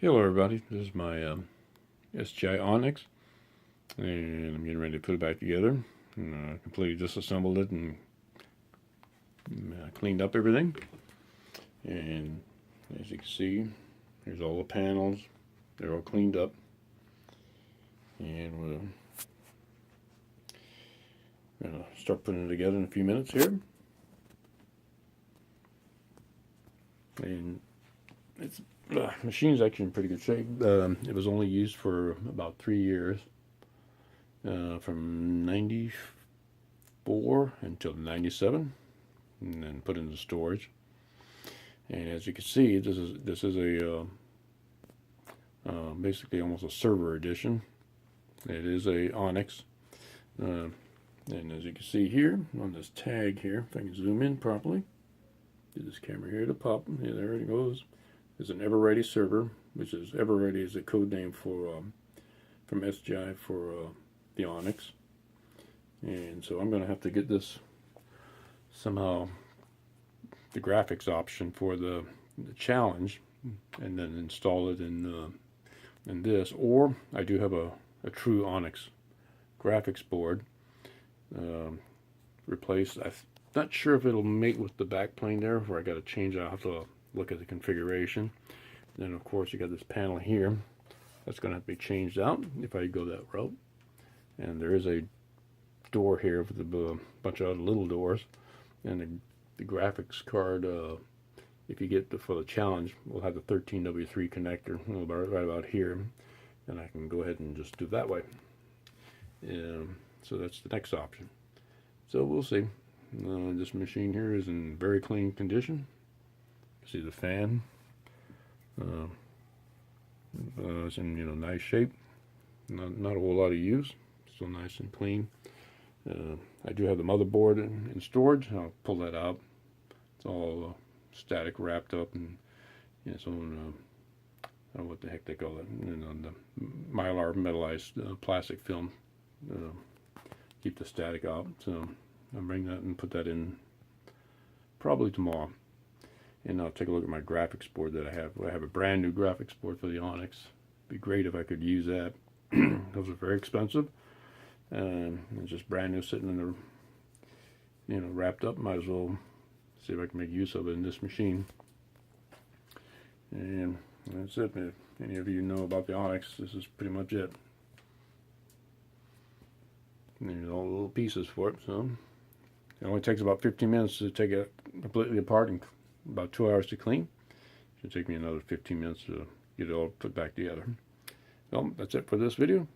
Hello everybody, this is my SGI Onyx, and I'm getting ready to put it back together. Completely disassembled it and cleaned up everything. And as you can see, here's all the panels. They're all cleaned up. And we're going to start putting it together in a few minutes here. And it's machine's actually in pretty good shape. It was only used for about 3 years, from '94 until '97, and then put into storage. And as you can see, this is a basically almost a server edition. It is a Onyx, and as you can see here on this tag here, if I can zoom in properly, get this camera here to pop. Yeah, there it goes. Is an Ever-Ready server, which is Ever-Ready is a code name for from SGI for the Onyx. And so I'm going to have to get this somehow, the graphics option for the challenge, and then install it in this. Or I do have a true Onyx graphics board replaced. I'm not sure if it'll mate with the back plane there, where I got to change. I'll have to look at the configuration. Then of course you got this panel here that's going to have to be changed out if I go that route. And there is a door here with a bunch of other little doors. And the graphics card, if you get for the challenge, will have the 13W3 connector right about here, and I can go ahead and just do it that way. So that's the next option. So we'll see. This machine here is in very clean condition. See the fan. It's in nice shape. Not a whole lot of use. Still nice and clean. I do have the motherboard in storage. I'll pull that out. It's all static wrapped up in its own, I don't know what the heck they call it, on the mylar metallized plastic film. Keep the static out. So I'll bring that and put that in probably tomorrow. And I'll take a look at my graphics board that I have. I have a brand new graphics board for the Onyx. It'd be great if I could use that. Those are very expensive. It's just brand new, sitting in the, wrapped up. Might as well see if I can make use of it in this machine. And that's it. If any of you know about the Onyx, this is pretty much it. And there's all the little pieces for it. So it only takes about 15 minutes to take it completely apart, and about 2 hours to clean. Should take me another 15 minutes to get it all put back together. Well, that's it for this video.